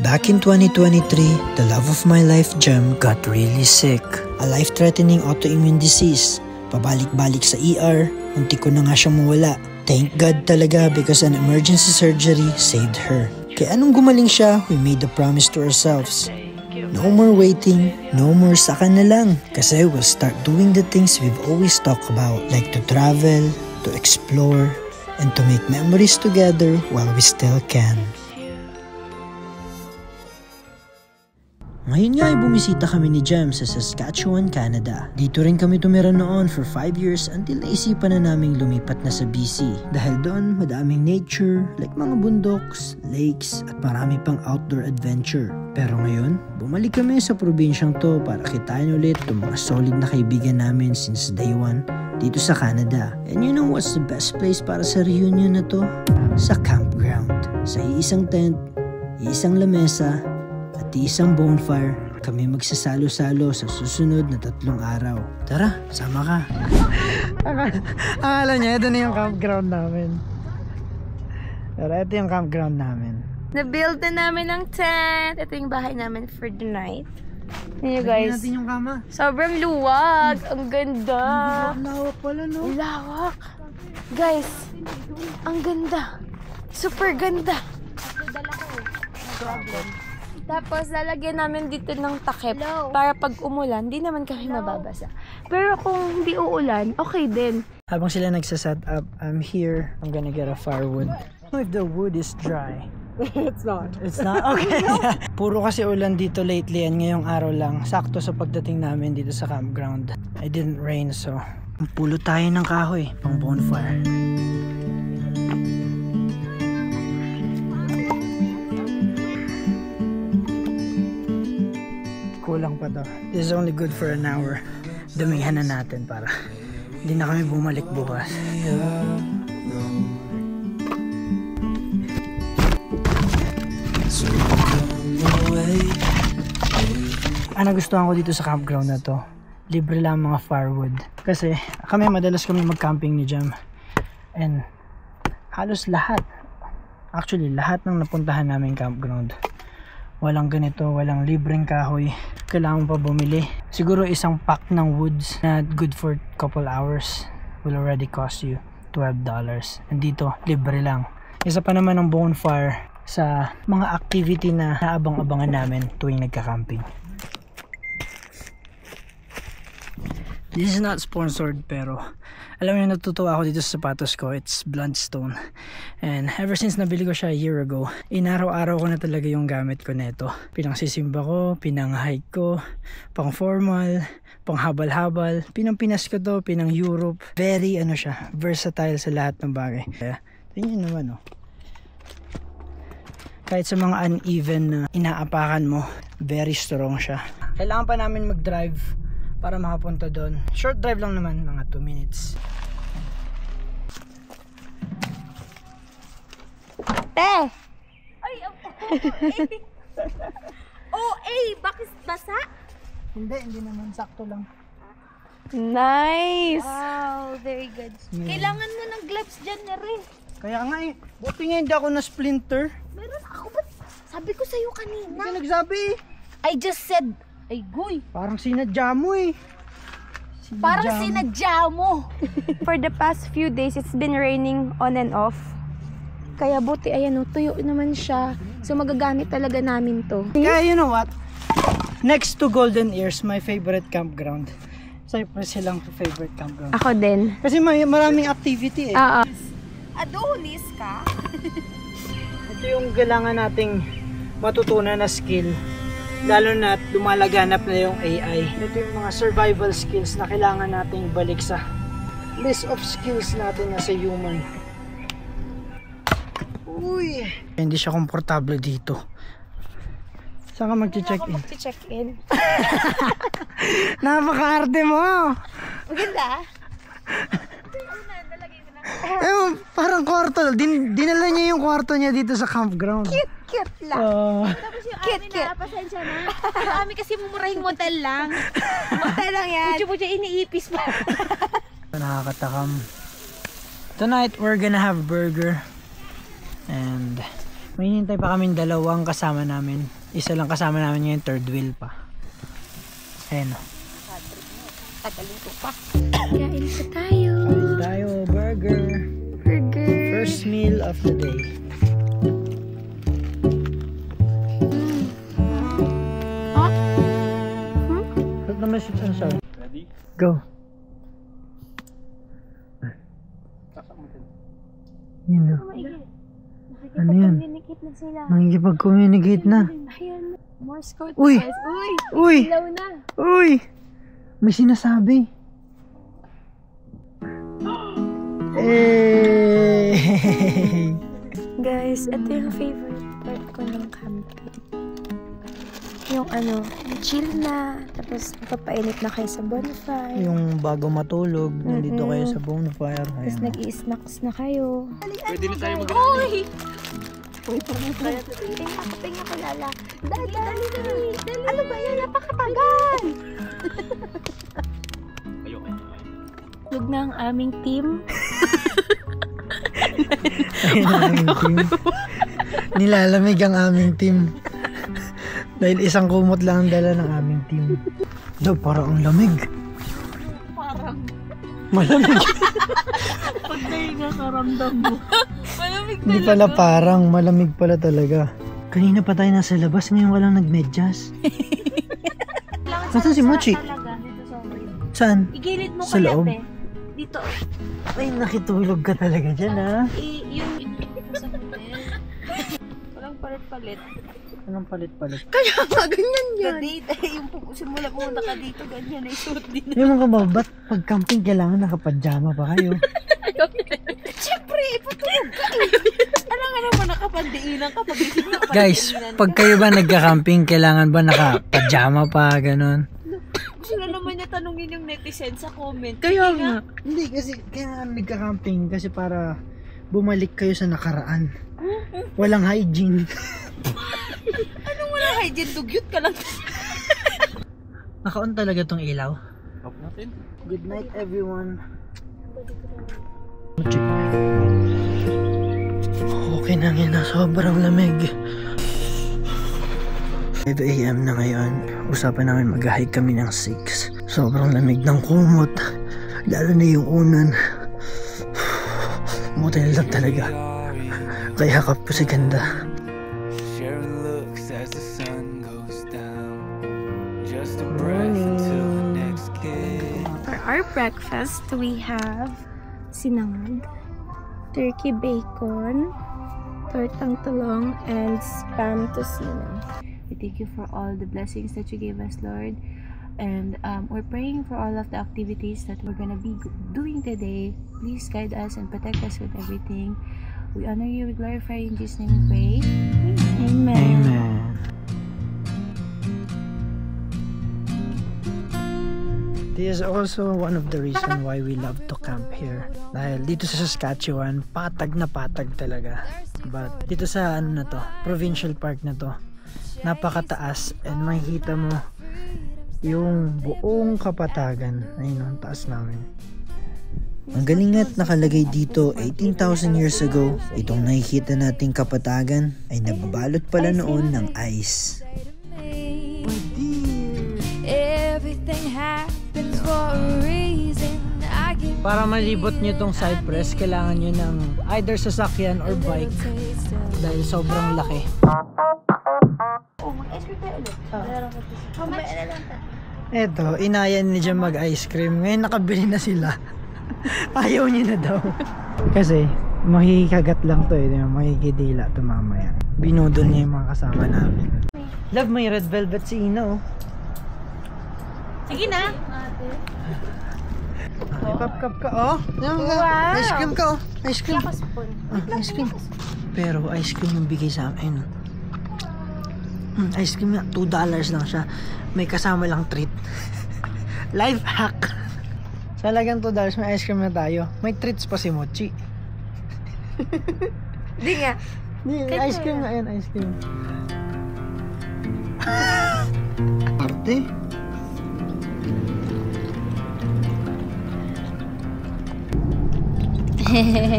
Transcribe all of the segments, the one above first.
Back in 2023, the love of my life, Jem, got really sick. A life-threatening autoimmune disease. Pabalik-balik sa ER, unti ko na nga siyang mawala. Thank God talaga because an emergency surgery saved her. Kaya anong gumaling siya, we made a promise to ourselves. No more waiting, no more saka na lang. Kasi we'll start doing the things we've always talked about, like to travel, to explore, and to make memories together while we still can. Ngayon nga ay bumisita kami ni Jem sa Saskatchewan, Canada. Dito rin kami tumira noon for 5 years until naisipan na naming lumipat na sa BC. Dahil doon madaming nature, like mga bundoks, lakes, at marami pang outdoor adventure. Pero ngayon, bumalik kami sa probinsyang to para kitain ulit itong mga solid na kaibigan namin since day one dito sa Canada. And you know what's the best place para sa reunion na to? Sa campground. Sa iisang tent, iisang lamesa, at isang bonfire, kami magsasalo-salo sa susunod na 3 araw. Tara, sama ka. Akala niya, ito na yung campground namin. Tara, ito yung campground namin. Na-build na namin ng tent. Ito yung bahay namin for the night. Ayan guys. Natin yung kama. Sobrang luwag. Ang ganda. Lawak pala, no? Lawak. Guys, ang ganda. Super ganda. Tapos lalagyan namin dito ng takip para pag umulan, di naman kami mababasa. Pero kung hindi uulan, okay din. Habang sila nagsaset up, I'm here. I'm gonna get a firewood. If the wood is dry. It's not. It's not? Okay. Puro kasi ulan dito lately and ngayong araw lang. Sakto sa pagdating namin dito sa campground. It didn't rain so pulo tayo ng kahoy pang bonfire. Kulang pa to. This is only good for an hour. Damihan na natin para hindi na kami bumalik bukas. Ang nagustuhan ko dito sa campground na to, libre lang mga firewood. Kasi kami madalas kami mag-camping ni Jem. And halos lahat, actually lahat ng napuntahan namin campground, walang ganito, walang libreng kahoy. Kailangan pa bumili. Siguro isang pack ng woods na good for couple hours will already cost you $12. And dito, libre lang. Isa pa naman ang bonfire sa mga activity na naabang-abangan namin tuwing nagka-camping. This is not sponsored pero alam niyo, natutuwa ako dito sa sapatos ko. It's Bluntstone. And ever since nabili ko siya a year ago, inaraw-araw ko na talaga yung gamit ko neto. Pinangsisimba ko, pinang-hike ko, pang formal, pang habal-habal. Pinang-Pinas ko to, pinang-Europe. Very ano siya, versatile sa lahat ng bagay. Kaya, tingnan naman oh. Kahit sa mga uneven na inaapakan mo, very strong siya. Kailangan pa namin mag-drive para makapunta doon. Short drive lang naman, mga 2 minutes. Te! Ay, OA! Bakit basa? Hindi naman. Sakto lang. Nice! Wow, very good. Kailangan mo ng gloves dyan na rin. Kaya nga eh. Buti nga hindi ako na-splinter. Meron ako ba? Sabi ko sa'yo kanina. Hindi ka nagsabi eh. I just said, ay guy. Parang sinadya mo eh. Parang sinadya mo. For the past few days, it's been raining on and off. Kaya buti, ayan o, tuyo naman siya. So magagamit talaga namin to. Kaya you know what? Next to Golden Ears, my favorite campground. Cypress silang favorite campground. Ako din. Kasi maraming activity eh. Adonis ka? Ito yung kailangan nating matutunan na skill. Lalo na lumalaganap na yung AI. Ito yung mga survival skills na kailangan nating balik sa list of skills natin as a human. Uy! Hindi siya komportable dito. Saan ka mag-check-in? Mag-check-in. Napaka-arte mo! Maganda? Parang kwarto. Dinala niya yung kwarto niya dito sa campground. Cute lang. Tapos yung cute. Pasensya na. Kami kasi mumurahing motel lang. Motel lang yan. Pucho-pucho iniipis pa. Nakakatakam. Tonight we're gonna have burger and May hinintay pa kaming dalawang kasama namin. Isa lang kasama namin yung third wheel pa. Ayan o. Tagalin ko pa. Kain pa tayo. Kain tayo, burger. Burger. First meal of the day. Ba't naman siya ang sound? Ready? Go. Yun o. Ano yan? Nakikipag-communicate na sila. Nakikipag-communicate na. Ayun. Morse code. Uy! Guys. Uy! Uy! Ilaw na. Uy! May sinasabi. Eh! Guys, ito yung favorite part ko ng camping. Yung ano, chill na, tapos papainit na kayo sa bonfire. Yung bago matulog, nandito kayo sa bonfire. Tapos nag-i-snacks na kayo. Pwede na tayo mag-rally. Uy! Uy, parang kaya ito. Tingnan ko lala. Dali. Ano ba yan? Napakatagal! Ayoko. Lug na ang aming team. Ayun ang aming team. Nilalamig ang aming team. Dahil isang kumot lang ang dala ng aming team. Daw, parang ang lamig. Parang. Malamig. Pag nakakaramdam mo. Malamig Hindi pala parang, malamig pala talaga. Kanina pa tayo nasa labas, ngayon walang nagmedyas. Nasaan si Mochi? Saan? Igilid mo Sa kaya, loob? be. Dito. Ay, nakitulog ka talaga dyan, ha? Yung sa hotel. Walang palit-palit. Anong palit-palit? Kaya nga, ganyan yan. Yung simula pumunta ka dito, ganyan ay suot din. Yung mga babat, pag camping, kailangan nakapadyama pa kayo. Siyempre, ipatulog ka eh. Alam nga naman, nakapandiinan ka. Guys, pag kayo ba nagka-camping, kailangan ba nakapadyama pa, ganon? Gusto na naman niya tanungin yung netizen sa comment. Kaya nga. Hindi, kasi kailangan nagka-camping kasi para bumalik kayo sa nakaraan. Walang hygiene. Anong wala hygiene? Dugyot ka lang. Naka-on talaga tong ilaw. Off natin. Good night, everyone. Okay na nga na, sobrang lamig. 5 AM na ngayon. Usapan namin mag-hike kami ng 6. Sobrang lamig ng kumot. Lalo na yung unan. Motel lang talaga. Kaya kapos si ganda. For our breakfast, we have sinangag, turkey bacon, tortang tulong, and spam tocino. We thank you for all the blessings that you gave us, Lord. And we're praying for all of the activities that we're gonna be doing today. Please guide us and protect us with everything. We honor you, we glorify you, in Jesus' name we pray. Amen. Amen. This is also one of the reasons why we love to camp here. Dahil dito sa Saskatchewan, patag na patag talaga. But dito sa ano na to, provincial park na to, napakataas and makikita mo yung buong kapatagan. Ayun ang taas namin. Ang galing at nakalagay dito 18,000 years ago, itong nakikita nating kapatagan ay nababalot pala noon ng ice. Para malibot nyo tong cypress, kailangan nyo ng either sasakyan or bike dahil sobrang laki. Eto, inayan ni Jam mag-ice cream. Ngayon nakabili na sila. Ayaw niya na daw. Kasi makikagat lang to eh. Makikidila to mamaya. Binudol niya yung mga kasama namin. Love, may red velvet si Ina oh. Sige na. Kap-kap ka oh. Wow. Ice cream ka oh. Ice cream. Ice cream. Pero ice cream yung bigay sa amin. Ice cream na $2 lang siya. May kasama lang treat. Life hack. Sa lagang $2 may ice cream na tayo. May treats pa si Mochi. Di nga. Ice cream na yan, ice cream. Arte.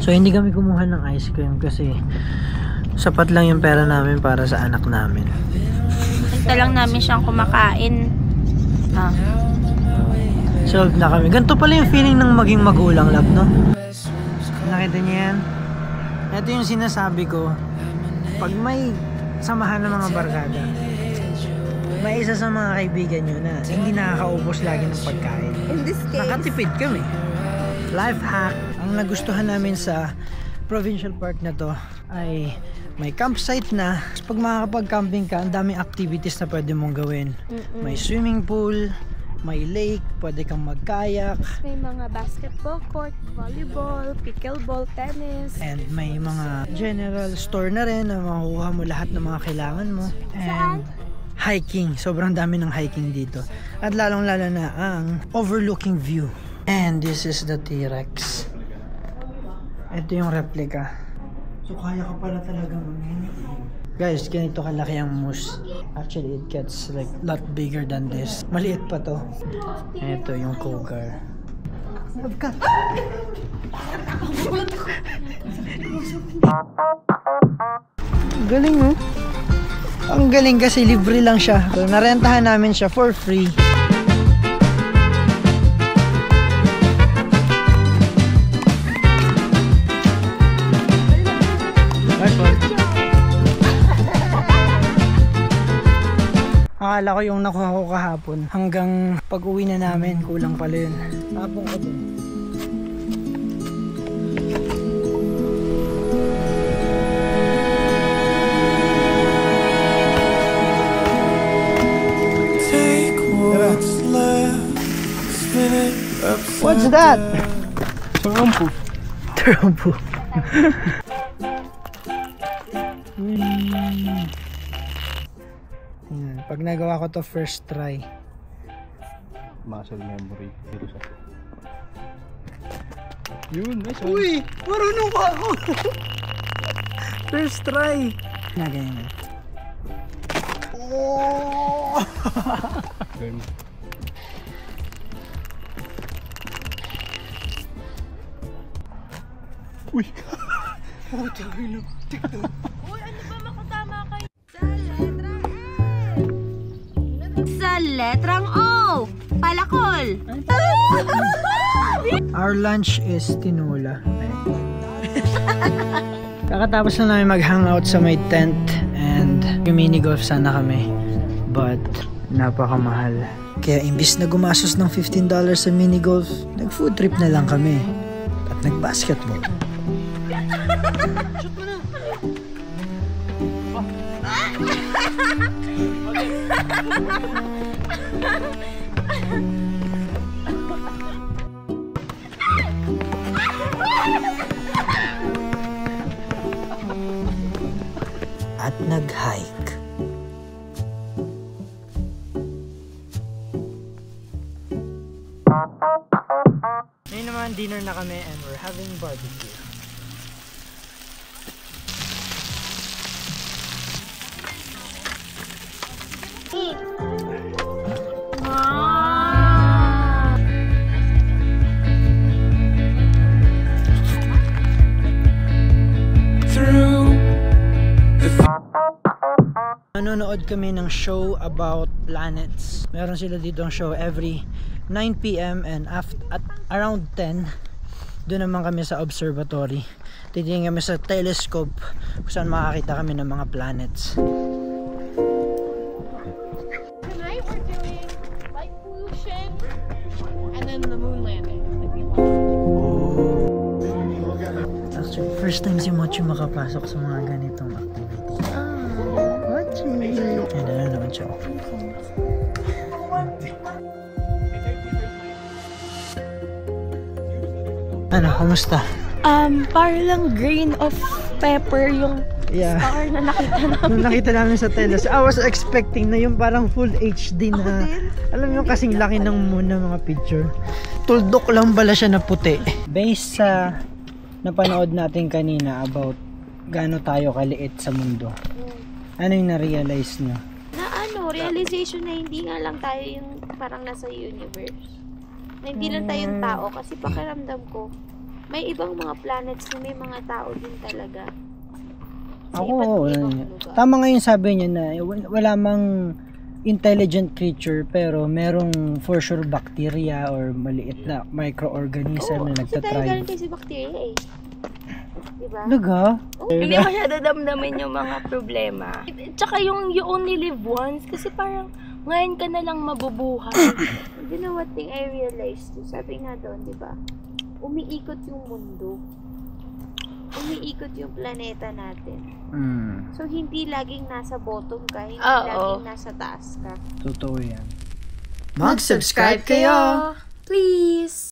So hindi kami kumuha ng ice cream kasi Sapat lang yung pera namin para sa anak namin. Hinta lang namin siyang kumakain. Solved na kami. Ganito pala yung feeling ng maging magulang, love, no? Nakita niyo yan? Ito yung sinasabi ko. Pag may samahan ng mga barkada, may isa sa mga kaibigan nyo na hindi nakakaubos lagi ng pagkain. In this case, Nakatipid kami. Life hack. Ang nagustuhan namin sa provincial park na to ay may campsite na. Pag makakapag-camping ka, ang daming activities na pwede mong gawin. May swimming pool, may lake, pwede kang mag-kayak. may mga basketball court, volleyball, pickleball, tennis. And may mga general store na rin na makukuha mo lahat ng mga kailangan mo. And hiking. Sobrang dami ng hiking dito. At lalong-lalo na ang overlooking view. And this is the T-Rex. Ito yung replica. So kaya ka pala talagang guys, ganito kalaki ang moose. Actually, it gets like lot bigger than this. Maliit pa to. Ito yung cougar. Galing, oh. Ang galing kasi libre lang siya. So, narentahan namin siya for free. Akala ko yung nakuha ko kahapon. Hanggang pag-uwi na namin, kulang pala yun. Tapong ko dun. What's that? Trumpo. Trumpo. Pag nagawa ko to first try. Muscle memory. Dito siya. Yun, nice one. Uy! Marunong pa ako! First try! Na ganyan. Oh! Uy! Oh, tayo. Uy, ano ba makatama kayo? Sa letrang O! Palakol! Our lunch is tinola. Kakatapos na namin mag-hangout sa may tent and mini golf sana kami. But napakamahal. Kaya imbis na gumasos ng $15 sa mini golf, nag-food trip na lang kami. At nag-basketball. Shoot mo na! At nag-hike. Ngayon naman dinner na kami and we're having barbecue. Nanonood kami ng show about planets. Meron sila dito ang show every 9 PM and at around 10 doon naman kami sa observatory. Titingin kami sa telescope kung saan makakita kami ng mga planets. Tonight we're doing light pollution and then the moon landing. Actually, first time si Mochi makapasok sa mga ganitong activity. Mochi! Ayan, nanonood siya. Ano, kamusta? Para lang grain of pepper yung star na nakita namin. Nung nakita namin sa teles, I was expecting na yung parang full HD na, alam mo yung kasing laki ng moon na mga picture. Tuldok lang pala siya na puti. Based sa napanood natin kanina about gaano tayo kaliit sa mundo, ano yung na-realize nyo? Na realization na hindi nga lang tayo yung parang nasa universe. Na hindi lang tayo yung tao kasi pakiramdam ko may ibang mga planets na may mga tao din talaga. Ako, Iba't ibang lugar. tama nga yung sabi niya na wala mang intelligent creature pero merong for sure bacteria or maliit na microorganism na Kasi tayo galing nagtatribe. tayo si bacteria eh. Diba? Talaga? Hindi mo siya dadamdamin yung mga problema. Tsaka yung you only live once. Kasi parang ngayon ka na lang mabubuhay. You know what thing I realized too? Sabi nga doon, di ba? Umiikot yung mundo. Umiikot yung planeta natin. So, hindi laging nasa bottom ka, hindi Oo. laging nasa taas ka. Totoo yan. Mag-subscribe kayo! Please!